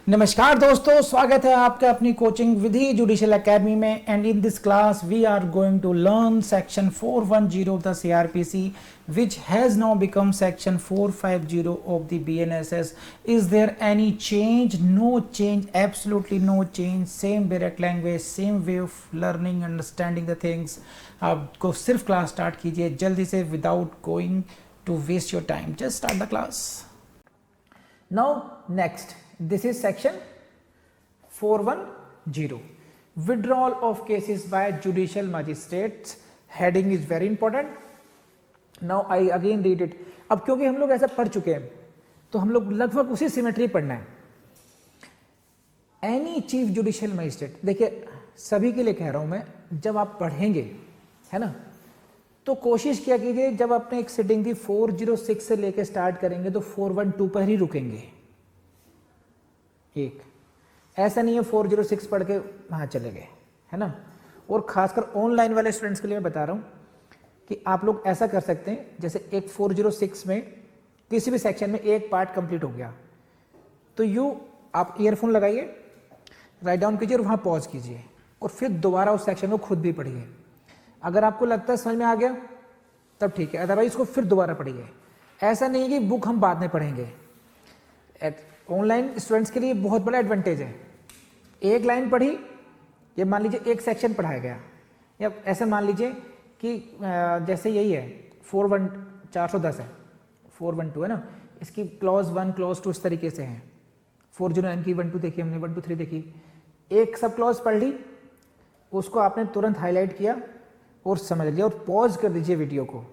नमस्कार दोस्तों, स्वागत है आपका अपनी कोचिंग विधि जुडिशियल एकेडमी में। And in this class we are going to learn section 410 of the CRPC, which has now become section 450 of the BNSS. Is there any change? No change, absolutely no change. Same direct language, same way of learning, understanding the things. आपको सिर्फ class start कीजिए जल्दी से, without going to waste your time. Just start the class. Now next. This is section 410, withdrawal of cases by judicial magistrates. Heading is very important. Now I again read it. अब क्योंकि हम लोग ऐसा पढ़ चुके हैं तो हम लोग लगभग उसी सिमेट्री पढ़ना है। एनी चीफ जुडिशियल मजिस्ट्रेट, देखिए सभी के लिए कह रहा हूं मैं, जब आप पढ़ेंगे है ना, तो कोशिश किया कीजिए जब आपने एक सिटिंग थी 406 से लेके स्टार्ट करेंगे तो 412 पर ही रुकेंगे। एक ऐसा नहीं है 406 पढ़ के वहाँ चले गए, है ना। और खासकर ऑनलाइन वाले स्टूडेंट्स के लिए मैं बता रहा हूँ कि आप लोग ऐसा कर सकते हैं, जैसे एक 406 में किसी भी सेक्शन में एक पार्ट कंप्लीट हो गया तो आप ईयरफोन लगाइए, राइट डाउन कीजिए और वहाँ पॉज कीजिए और फिर दोबारा उस सेक्शन को खुद भी पढ़िए। अगर आपको लगता है समझ में आ गया तब ठीक है, अदरवाइज उसको फिर दोबारा पढ़िए। ऐसा नहीं है कि बुक हम बाद में पढ़ेंगे। ऑनलाइन स्टूडेंट्स के लिए बहुत बड़ा एडवांटेज है। एक लाइन पढ़ी, ये मान लीजिए एक सेक्शन पढ़ाया गया, या ऐसे मान लीजिए कि जैसे यही है 410 है, 412 है ना, इसकी क्लॉज 1 क्लॉज 2 इस तरीके से हैं। 409 की 1 2 देखी हमने, 1 2 3 देखी। एक सब क्लॉज पढ़ ली, उसको आपने तुरंत हाईलाइट किया और समझ लिया और पॉज कर दीजिए वीडियो को।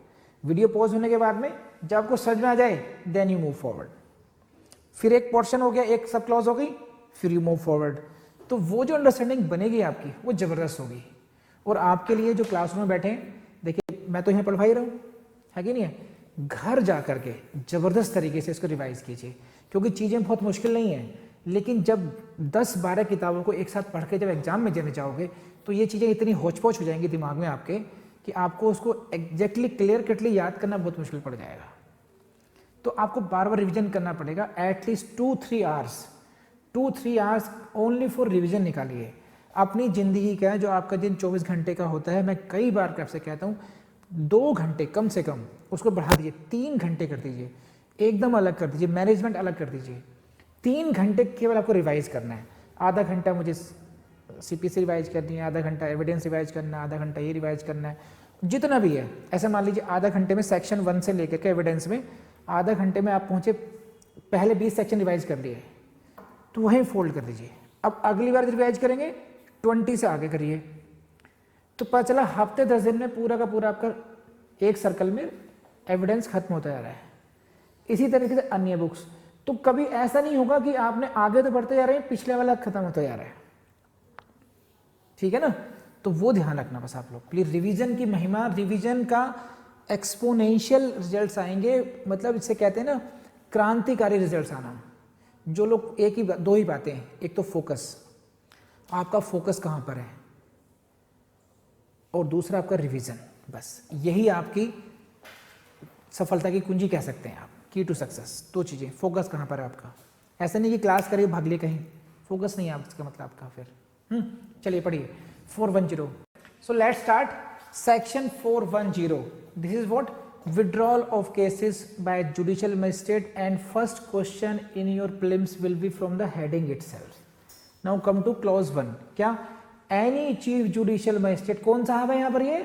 वीडियो पॉज होने के बाद में जब आपको समझ में आ जाए देन यू मूव फॉरवर्ड। फिर एक पोर्शन हो गया, एक सब क्लॉज हो गई, फिर यू मूव फॉरवर्ड। तो वो जो अंडरस्टैंडिंग बनेगी आपकी वो ज़बरदस्त होगी। और आपके लिए जो क्लासरूम में बैठे हैं, देखिए मैं तो यहाँ पढ़वा ही रहा हूँ, है कि नहीं है, घर जा करके ज़बरदस्त तरीके से इसको रिवाइज कीजिए, क्योंकि चीज़ें बहुत मुश्किल नहीं हैं। लेकिन जब 10-12 किताबों को एक साथ पढ़ के जब एग्जाम में देने जाओगे तो ये चीज़ें इतनी होच पोच हो जाएंगी दिमाग में आपके कि आपको उसको एग्जैक्टली क्लियर कटली याद करना बहुत मुश्किल पड़ जाएगा। तो आपको बार बार रिवीजन करना पड़ेगा, at least 2-3 hours only for revision निकालिए। अपनी ज़िंदगी का जो आपका दिन 24 घंटे का होता है, मैं कई बार आपसे कहता हूँ 2 घंटे कम से कम उसको बढ़ा दीजिए, 3 घंटे कर दीजिए, एकदम अलग कर दीजिए, मैनेजमेंट अलग कर दीजिए। 3 घंटे केवल आपको रिवाइज करना है। आधा घंटा मुझे CPC रिवाइज करनी है, आधा घंटा एविडेंस रिवाइज करना है, आधा घंटा ये रिवाइज करना है, जितना भी है। ऐसा मान लीजिए आधा घंटे में सेक्शन 1 से लेकर के एविडेंस में, आधा घंटे में आप पहुंचे, पहले 20 सेक्शन रिवाइज कर लिए तो वहीं फोल्ड कर दीजिए। अब अगली बार रिवाइज करेंगे 20 से आगे करिए, तो पता चला हफ्ते 10 दिन में पूरा का पूरा आपका एक सर्कल में एविडेंस खत्म होता जा रहा है। इसी तरीके से अन्य बुक्स, तो कभी ऐसा नहीं होगा कि आपने आगे तो बढ़ते जा रहे हैं, पिछले वाला खत्म होता जा रहा है, ठीक है ना। तो वो ध्यान रखना बस आप लोग प्लीज। रिवीजन की महिमा, रिवीजन का एक्सपोनेंशियल रिजल्ट्स आएंगे, मतलब इससे कहते हैं ना क्रांतिकारी रिजल्ट्स आना। जो लोग दो ही बातें हैं, एक तो फोकस, आपका फोकस कहाँ पर है, और दूसरा आपका रिवीजन। बस यही आपकी सफलता की कुंजी कह सकते हैं आप, की टू सक्सेस। 2 चीज़ें, फोकस कहाँ पर है आपका। ऐसा नहीं कि क्लास करिए भाग लिए कहीं, फोकस नहीं है आपका मतलब आपका। फिर चलिए पढ़िए 410। So let's start section 410। This is what? Withdrawal of cases by judicial magistrate, and first question in your prelims will be from the heading itself. Now come to clause 1. क्या? Any chief judicial magistrate, कौन साहब है यहाँ पर, ये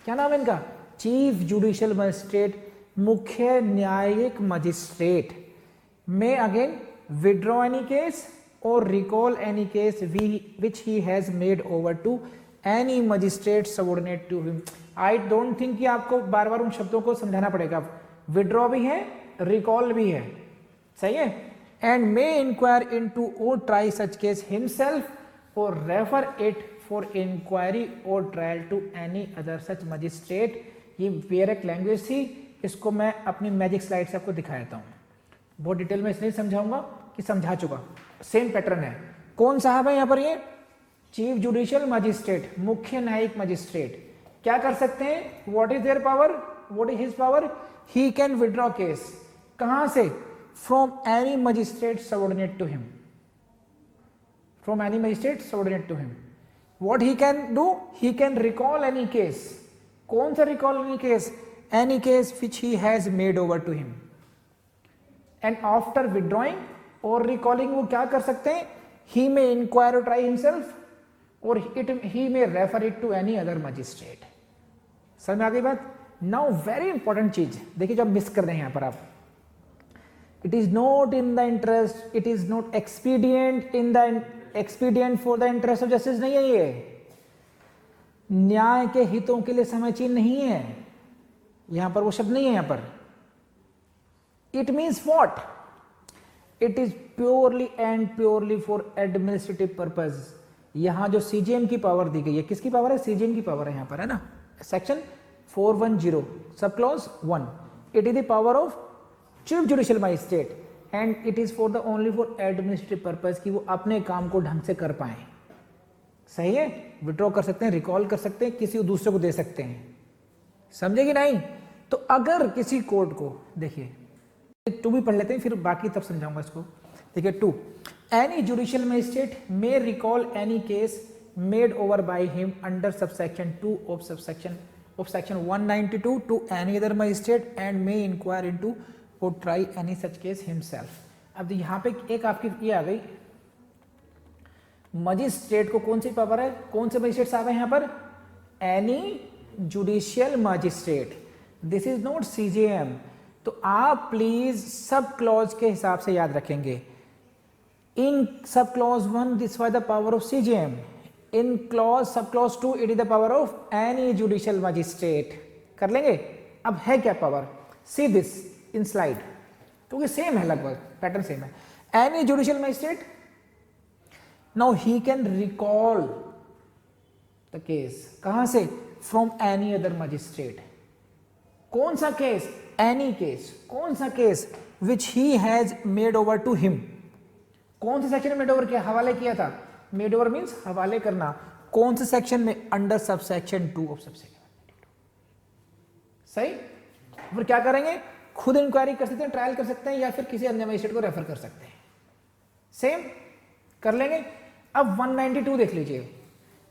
क्या नाम है इनका? Chief judicial magistrate, मुख्य न्यायिक magistrate, may again withdraw any case or recall any case which he has made over to any magistrate subordinate to him. I don't think कि आपको बार बार उन शब्दों को समझाना पड़ेगा। विड्रॉ भी है, रिकॉल भी है, सही है। And may inquire in to और ट्राई सच केस हिमसेल्फ और रेफर इट फॉर इंक्वायरी और trial to any other such magistrate. ये वेरिक लैंग्वेज थी, इसको मैं अपनी मैजिक स्लाइड से आपको दिखा देता हूँ। बहुत डिटेल में इसलिए समझाऊंगा कि समझा चुका, सेम पैटर्न है। कौन साहब है यहाँ पर, ये चीफ जुडिशियल मजिस्ट्रेट, मुख्य न्यायिक मजिस्ट्रेट। क्या कर सकते हैं, what is there power, what is his power, he can withdraw case. कहां से, from any magistrate subordinate to him. from any magistrate subordinate to him. What he can do? He can recall any case. कौन सा recall any case? Any case which he has made over to him. And after withdrawing or recalling वो क्या कर सकते हैं? He may inquire or try himself or he may refer it to any other magistrate. समझ में आ गई बात? Now very important चीज देखिए जो मिस कर रहे हैं यहाँ पर आप. It is not in the interest, it is not expedient for the interest of justice नहीं है ये. न्याय के हितों के लिए समीचीन नहीं है. यहां पर वो शब्द नहीं है यहां पर. It means what? It is purely and purely for administrative purpose. यहां जो CJM की पावर दी गई है, किसकी पावर है? CJM की पावर है यहां पर, है ना. सेक्शन 410 सब clause 1. It is the power of chief judicial magistrate and it is for the only for administrative purpose कि वो अपने काम को ढंग से कर पाए. सही है. विड्रॉ कर सकते हैं, रिकॉल कर सकते हैं, किसी दूसरे को दे सकते हैं. समझे कि नहीं? तो अगर किसी कोर्ट को देखिए 2 भी पढ़ लेते हैं फिर बाकी तब समझाऊंगा इसको. देखिए 2 any judicial magistrate may recall any case made over by him under subsection 2 of section 192 to any other magistrate and may inquire into or try any such case himself. अब यहाँ पे एक आपकी ये आ गई, मजिस्ट्रेट को कौन सी पावर है? कौन से मजिस्ट्रेट साहब है यहाँ पर? Any judicial magistrate. This is not CJM. तो आप प्लीज सब क्लॉज के हिसाब से याद रखेंगे. In sub clause 1 this was the power of CJM. In clause sub clause 2 it is the power of any judicial magistrate. कर लेंगे. अब है क्या पावर? सी दिस इन स्लाइड, क्योंकि सेम है, लगभग पैटर्न सेम है. Any judicial magistrate now he can recall the case. कहां से? From any other magistrate. कौन सा केस? Any case. कौन सा case? Which he has made over to him. कौन से सेक्शन में मेड ओवर किया? हवाले किया था. मेड ओवर मीन्स हवाले करना. कौन से सेक्शन में? Under subsection 2 of subsection 192. सही. फिर क्या करेंगे? खुद इंक्वायरी कर सकते हैं, ट्रायल कर सकते हैं, या फिर किसी अन्य मजिस्ट्रेट को रेफर कर सकते हैं. सेम कर लेंगे. अब 192 देख लीजिए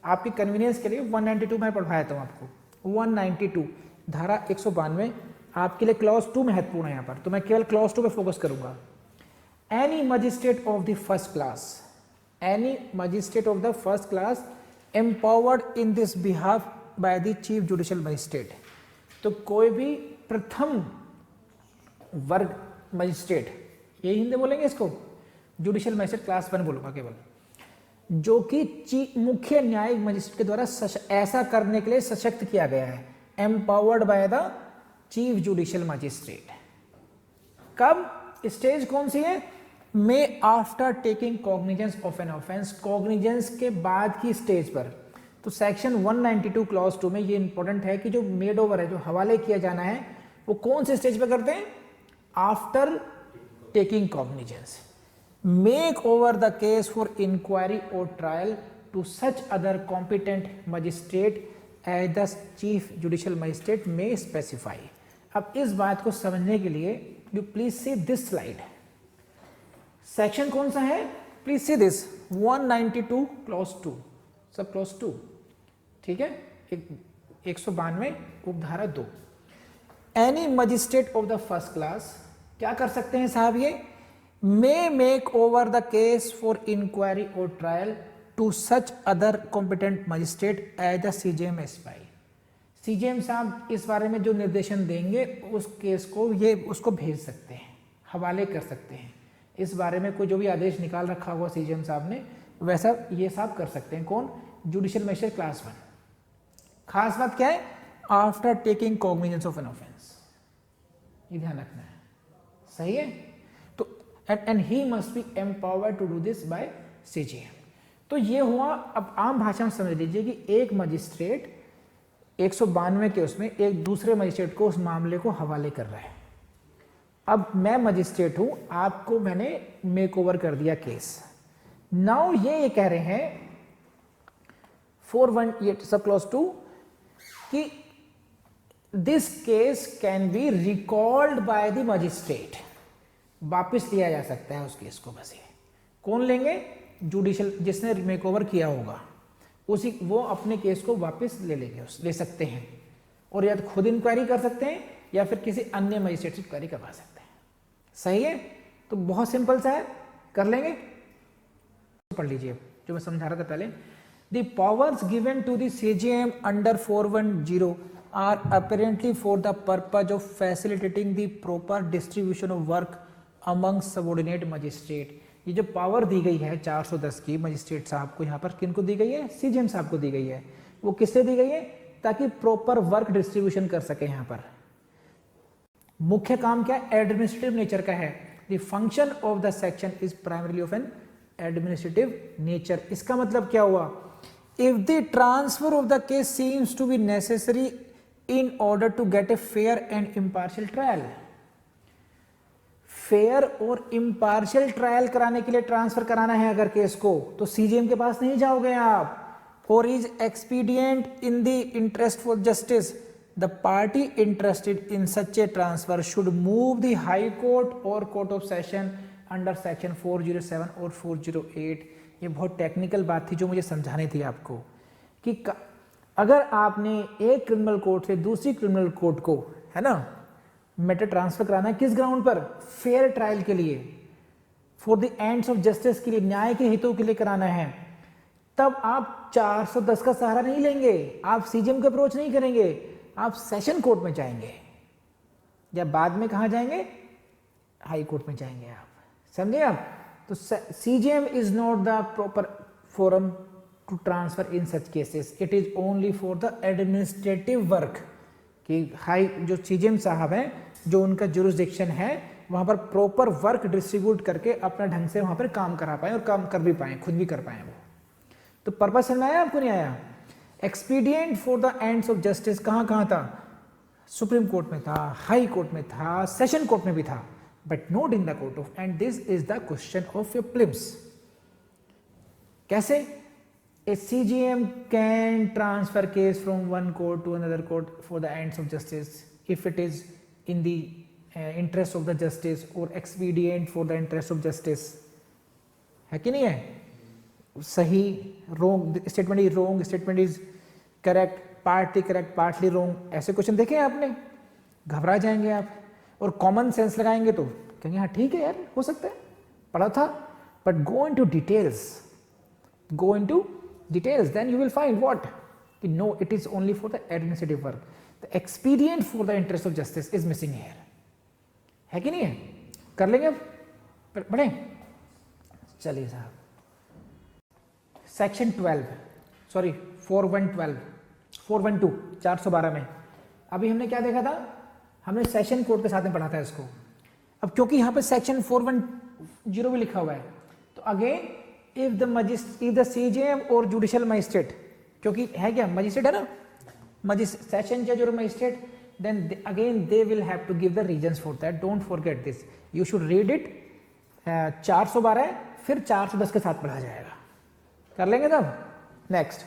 आपकी कन्वीनियंस के लिए. 192 मैं पढ़वाया था आपको. 192 धारा 192 आपके लिए क्लॉज 2 महत्वपूर्ण है यहाँ पर, तो मैं केवल क्लॉज 2 पे फोकस करूंगा. Any magistrate of the first class, any magistrate of the first class empowered in this behalf by the chief judicial magistrate. तो कोई भी प्रथम वर्ग मजिस्ट्रेट, यही हिंदी बोलेंगे इसको, जुडिशियल मजिस्ट्रेट क्लास 1 बोलूंगा केवल, जो कि मुख्य न्यायिक मजिस्ट्रेट के द्वारा ऐसा करने के लिए सशक्त किया गया है. Empowered by the chief judicial magistrate. कब? स्टेज कौन सी है? May after taking cognizance of an offence. Cognizance के बाद की स्टेज पर. तो सेक्शन 192 क्लॉज 2 में ये इंपॉर्टेंट है कि जो मेड ओवर है, जो हवाले किया जाना है, वो कौन से स्टेज पर करते हैं? After taking cognizance. Make over the case for inquiry और trial to such other competent magistrate as the chief judicial magistrate में स्पेसिफाई. अब इस बात को समझने के लिए you please see this slide. Section कौन सा है? प्लीज सी दिस 192 क्लॉज 2 सब क्लॉज 2. ठीक है. 192 उपधारा 2. Any magistrate of the first class क्या कर सकते हैं साहब? ये may make over the case for inquiry और trial to such other competent magistrate as the CJM स्पाई. CJM साहब इस बारे में जो निर्देशन देंगे उस केस को ये उसको भेज सकते हैं, हवाले कर सकते हैं. इस बारे में कोई जो भी आदेश निकाल रखा हुआ CJM साहब ने, वैसा ये साहब कर सकते हैं. कौन? Judicial magistrate class 1. खास बात क्या है? After taking cognizance of an offence. ये ध्यान रखना है. सही है. तो and he must be empowered to do this by CJM. तो ये हुआ. अब आम भाषा में समझ लीजिए कि एक मजिस्ट्रेट 192 के उसमें एक दूसरे मजिस्ट्रेट को उस मामले को हवाले कर रहा है. अब मैं मजिस्ट्रेट हूं, आपको मैंने मेक ओवर कर दिया केस. नाउ ये कह रहे हैं 418 सब क्लॉज 2 कि this case can be recalled by the magistrate. वापिस लिया जा सकता है उस केस को. बस ये कौन लेंगे? जुडिशियल जिसने मेकओवर किया होगा उसी वो अपने केस को वापस ले सकते हैं, और या तो खुद इंक्वायरी कर सकते हैं या फिर किसी अन्य मजिस्ट्रेट से इंक्वायरी करवा सकते हैं। सही है, तो बहुत सिंपल सा है, कर लेंगे। पढ़ लीजिए जो मैं समझा रहा था पहले। The powers given to the CGM under 410 are apparently for the purpose of facilitating the proper distribution of work among subordinate magistrate. ये जो पावर दी गई है 410 की मजिस्ट्रेट साहब को, यहाँ पर किनको दी गई है? सीजीएम साहब को दी गई है। वो किससे दी गई है? ताकि प्रॉपर वर्क डिस्ट्रीब्यूशन कर सके। यहाँ पर मुख्य काम क्या है? एडमिनिस्ट्रेटिव नेचर का है। The function of the section is primarily of an administrative nature. इसका मतलब क्या हुआ? If the transfer of the case seems to be necessary in order to get a fair and impartial trial. Fair और impartial trial कराने के लिए transfer कराना है अगर केस को, तो सीजीएम के पास नहीं जाओगे आप। For is expedient in the interest for justice the party interested in such a transfer should move the high court or court of session under section 407 और 408। ये बहुत टेक्निकल बात थी जो मुझे समझानी थी आपको कि अगर आपने एक क्रिमिनल कोर्ट से दूसरी क्रिमिनल कोर्ट को, है ना, मैटर ट्रांसफर कराना है, किस ग्राउंड पर? फेयर ट्रायल के लिए, for the ends of justice के लिए, न्याय के हितों के लिए कराना है, तब आप 410 का सहारा नहीं लेंगे, आप सीजीएम का अप्रोच नहीं करेंगे, आप सेशन कोर्ट में जाएंगे या बाद में कहाँ जाएंगे? हाई कोर्ट में जाएंगे आप। समझे आप? तो CGM is not the proper forum to transfer in such cases, it is only for the administrative work. कि हाई जो सीजीएम साहब हैं, जो उनका जुरिस्डिक्शन है, वहाँ पर प्रॉपर वर्क डिस्ट्रीब्यूट करके अपना ढंग से वहाँ पर काम करा पाएँ और काम कर भी पाएँ, खुद भी कर पाएँ वो। तो पर्पस समझ आया आपको? नहीं आया? Expedient for the ends of justice कहाँ कहाँ था? सुप्रीम कोर्ट में था, हाई कोर्ट में था, सेशन कोर्ट में भी था, but not in the court of. And this is the question of your prelims. कैसे? A CGM can transfer case from one court to another court for the ends of justice if it is in the interest of the justice or expedient for the interest of justice। है कि नहीं है? सही, wrong statement is wrong, statement is correct, partly correct, partly wrong, ऐसे question देखे आपने? घबरा जाएंगे आप, और कॉमन सेंस लगाएंगे तो कहेंगे हाँ ठीक है यार, हो सकता है, पढ़ा था। But go into details, then you will find what? No, it is only for the administrative work. The expedient for the interest of justice is missing here. है कि नहीं है? कर लेंगे अब, बढ़े। चलिए साहब, सेक्शन 412 412 में अभी हमने क्या देखा था? हमने सेशन कोर्ट के साथ में पढ़ा था इसको। अब क्योंकि यहाँ पे सेक्शन 410 भी लिखा हुआ है, तो again if the CJM or judicial magistrate, क्योंकि है क्या? मजिस्ट्रेट है ना, सेशन जज और magistrate, then again they will have to give the reasons for that. Don't forget this, you should read it। 412 है, फिर 410 के साथ पढ़ा जाएगा। कर लेंगे तब। नेक्स्ट।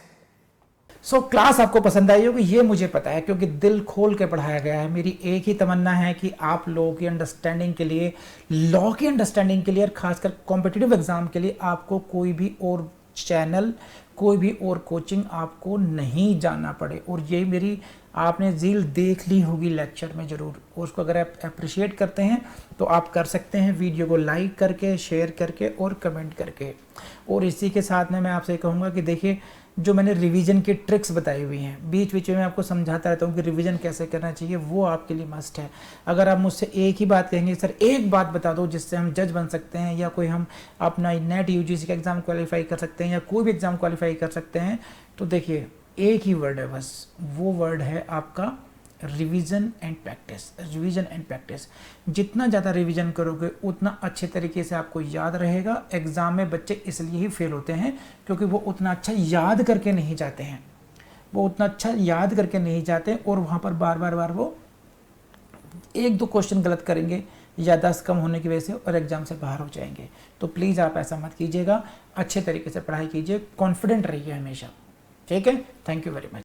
सो क्लास आपको पसंद आई होगी, ये मुझे पता है, क्योंकि दिल खोल के पढ़ाया गया है। मेरी एक ही तमन्ना है कि आप लोगों की अंडरस्टैंडिंग के लिए, लॉ की अंडरस्टैंडिंग के लिए, और खासकर कॉम्पिटिटिव एग्जाम के लिए आपको कोई भी और चैनल, कोई भी और कोचिंग आपको नहीं जाना पड़े। और ये मेरी आपने ज़ील देख ली होगी लेक्चर में ज़रूर, और उसको अगर आप अप्रिशिएट करते हैं तो आप कर सकते हैं वीडियो को लाइक करके, शेयर करके और कमेंट करके। और इसी के साथ में मैं आपसे कहूँगा कि देखिए, जो मैंने रिवीजन की ट्रिक्स बताई हुई हैं, बीच बीच में आपको समझाता रहता हूँ कि रिवीजन कैसे करना चाहिए, वो आपके लिए मस्ट है। अगर आप मुझसे एक ही बात कहेंगे सर एक बात बता दो जिससे हम जज बन सकते हैं, या कोई हम अपना नेट यूजीसी का एग्ज़ाम क्वालिफाई कर सकते हैं, या कोई भी एग्ज़ाम क्वालिफाई कर सकते हैं, तो देखिए एक ही वर्ड है बस, वो वर्ड है आपका revision and practice. Revision and practice, जितना ज़्यादा रिवीजन करोगे उतना अच्छे तरीके से आपको याद रहेगा। एग्ज़ाम में बच्चे इसलिए ही फेल होते हैं क्योंकि वो उतना अच्छा याद करके नहीं जाते हैं, और वहाँ पर बार बार वो एक दो क्वेश्चन गलत करेंगे, याददाश्त कम होने की वजह से, और एग्ज़ाम से बाहर हो जाएंगे। तो प्लीज़ आप ऐसा मत कीजिएगा, अच्छे तरीके से पढ़ाई कीजिए, कॉन्फिडेंट रहिए हमेशा। ठीक है, थैंक यू वेरी मच।